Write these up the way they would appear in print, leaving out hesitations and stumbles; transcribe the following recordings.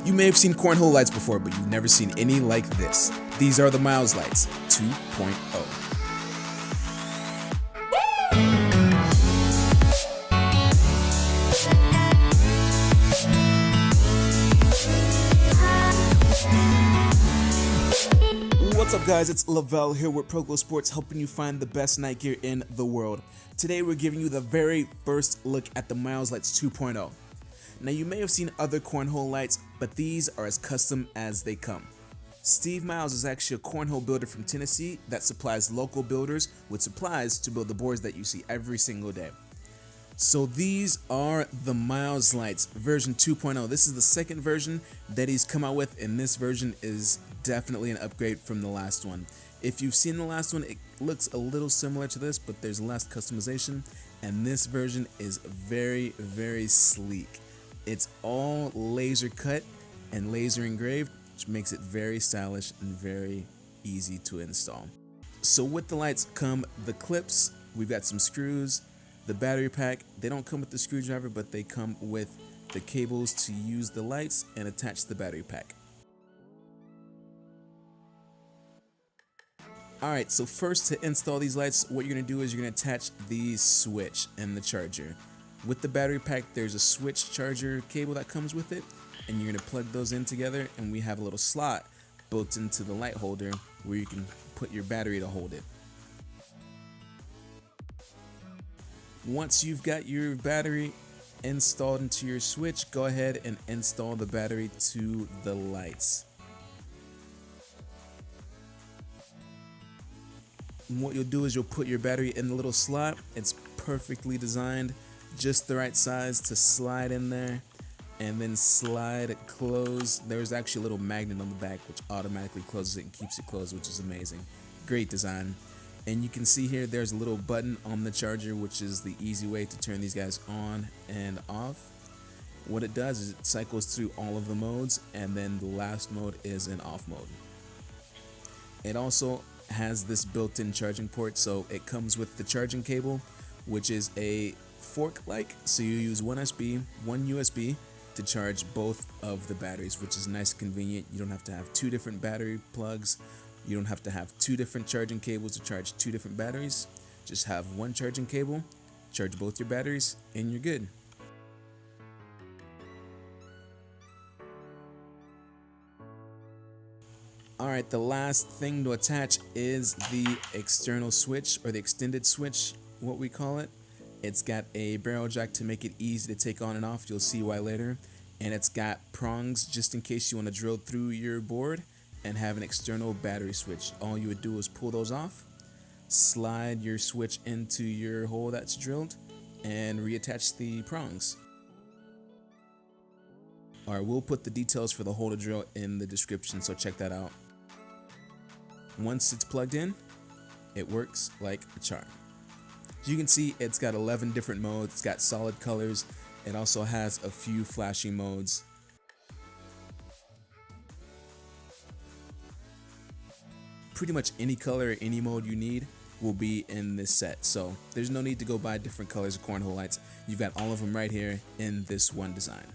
You may have seen cornhole lights before, but you've never seen any like this. These are the Miles Lights 2.0. What's up guys, it's Lavelle here with Pro Glow Sports, helping you find the best night gear in the world. Today we're giving you the very first look at the Miles Lights 2.0. Now you may have seen other cornhole lights, but these are as custom as they come. Steve Miles is actually a cornhole builder from Tennessee that supplies local builders with supplies to build the boards that you see every single day. So these are the Miles Lights version 2.0. This is the second version that he's come out with, and this version is definitely an upgrade from the last one. If you've seen the last one, it looks a little similar to this, but there's less customization, and this version is very, very sleek. It's all laser cut and laser engraved, which makes it very stylish and very easy to install. So with the lights come the clips. We've got some screws, the battery pack. They don't come with the screwdriver, but they come with the cables to use the lights and attach the battery pack. Alright, so first to install these lights, what you're going to do is you're going to attach the switch and the charger. With the battery pack, there's a switch charger cable that comes with it, and you're going to plug those in together, and we have a little slot built into the light holder where you can put your battery to hold it. Once you've got your battery installed into your switch, go ahead and install the battery to the lights. What you'll do is you'll put your battery in the little slot. It's perfectly designed, just the right size to slide in there, and then slide it closed. There's actually a little magnet on the back which automatically closes it and keeps it closed, which is amazing. Great design. And you can see here there's a little button on the charger, which is the easy way to turn these guys on and off. What it does is it cycles through all of the modes, and then the last mode is an off mode. It also has this built-in charging port, so it comes with the charging cable, which is a fork-like, so you use one USB to charge both of the batteries, which is nice and convenient. You don't have to have two different battery plugs. You don't have to have two different charging cables to charge two different batteries. Just have one charging cable, charge both your batteries, and you're good. Alright, the last thing to attach is the external switch, or the extended switch, what we call it. It's got a barrel jack to make it easy to take on and off. You'll see why later. And it's got prongs just in case you want to drill through your board and have an external battery switch. All you would do is pull those off, slide your switch into your hole that's drilled, and reattach the prongs. Alright, we'll put the details for the hole to drill in the description, so check that out. Once it's plugged in, it works like a charm. As you can see, it's got 11 different modes. It's got solid colors. It also has a few flashing modes. Pretty much any color, any mode you need will be in this set. So there's no need to go buy different colors of cornhole lights. You've got all of them right here in this one design.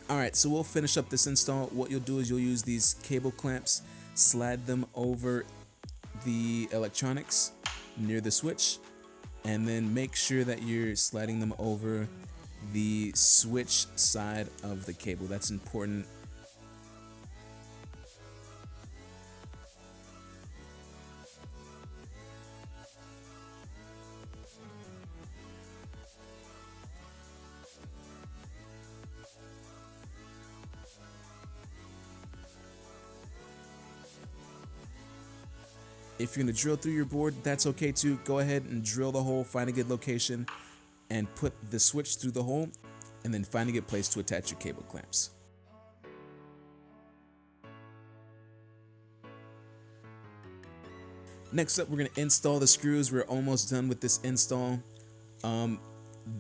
Alright, so we'll finish up this install. What you'll do is you'll use these cable clamps, slide them over the electronics near the switch, and then make sure that you're sliding them over the switch side of the cable. That's important. If you're going to drill through your board, that's okay too. Go ahead and drill the hole, find a good location, and put the switch through the hole, and then find a good place to attach your cable clamps. Next up, we're going to install the screws. We're almost done with this install.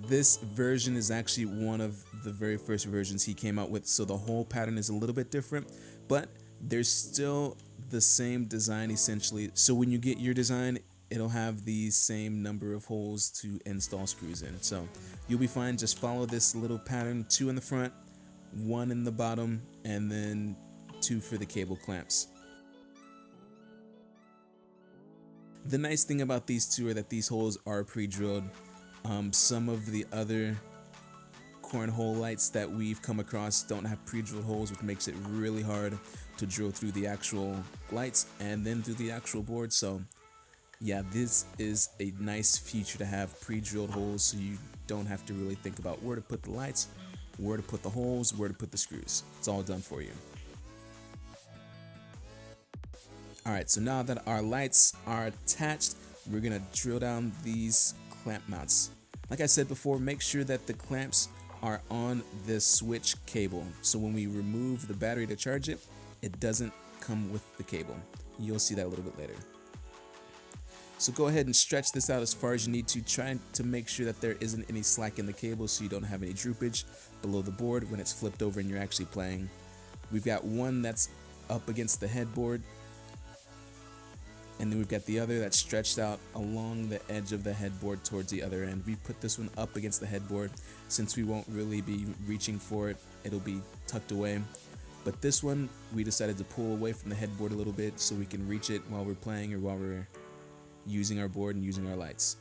This version is actually one of the very first versions he came out with, so the hole pattern is a little bit different, but there's still the same design essentially. So when you get your design, it'll have the same number of holes to install screws in. So you'll be fine. Just follow this little pattern: 2 in the front, 1 in the bottom, and then 2 for the cable clamps. The nice thing about these two are that these holes are pre-drilled. Some of the other cornhole lights that we've come across don't have pre-drilled holes, which makes it really hard to drill through the actual lights and then through the actual board. So yeah, this is a nice feature to have pre-drilled holes, so you don't have to really think about where to put the lights, where to put the holes, where to put the screws. It's all done for you. Alright, so now that our lights are attached, we're gonna drill down these clamp mounts. Like I said before, make sure that the clamps are on this switch cable, so when we remove the battery to charge it, it doesn't come with the cable. You'll see that a little bit later. So go ahead and stretch this out as far as you need to, trying to make sure that there isn't any slack in the cable so you don't have any droopage below the board when it's flipped over and you're actually playing. We've got one that's up against the headboard, and then we've got the other that's stretched out along the edge of the headboard towards the other end. We put this one up against the headboard since we won't really be reaching for it. It'll be tucked away. But this one, we decided to pull away from the headboard a little bit so we can reach it while we're playing or while we're using our board and using our lights.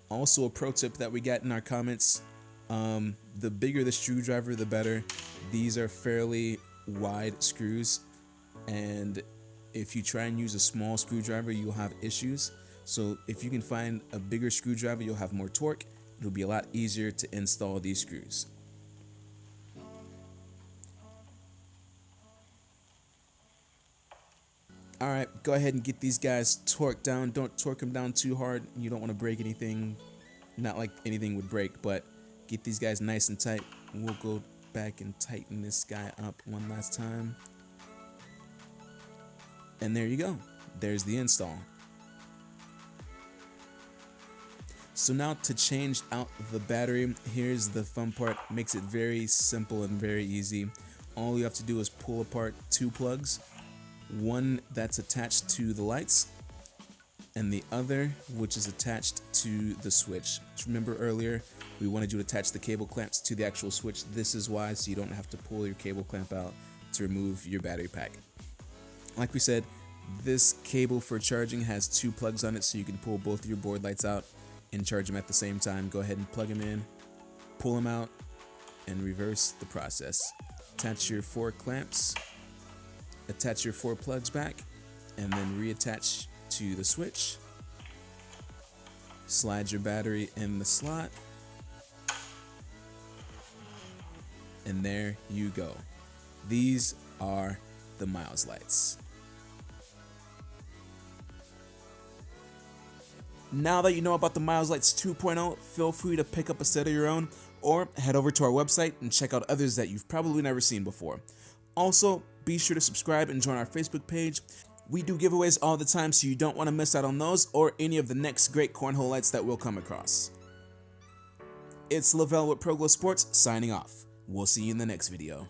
Also, a pro tip that we got in our comments, the bigger the screwdriver, the better. These are fairly wide screws, and if you try and use a small screwdriver, you'll have issues. So if you can find a bigger screwdriver, you'll have more torque. It'll be a lot easier to install these screws. Alright, go ahead and get these guys torqued down. Don't torque them down too hard. You don't want to break anything. Not like anything would break, but get these guys nice and tight. We'll go back and tighten this guy up one last time. And there you go. There's the install. So now to change out the battery, here's the fun part. Makes it very simple and very easy. All you have to do is pull apart 2 plugs. One that's attached to the lights, and the other which is attached to the switch. Just remember earlier we wanted you to attach the cable clamps to the actual switch. This is why, so you don't have to pull your cable clamp out to remove your battery pack. Like we said, this cable for charging has 2 plugs on it, so you can pull both of your board lights out and charge them at the same time. Go ahead and plug them in, pull them out, and reverse the process. Attach your 4 clamps, attach your 4 plugs back, and then reattach to the switch. Slide your battery in the slot, and there you go. These are the Miles lights. Now that you know about the Miles Lights 2.0, feel free to pick up a set of your own or head over to our website and check out others that you've probably never seen before. Also, be sure to subscribe and join our Facebook page. We do giveaways all the time, so you don't want to miss out on those or any of the next great cornhole lights that we'll come across. It's Lavelle with ProGlow Sports signing off. We'll see you in the next video.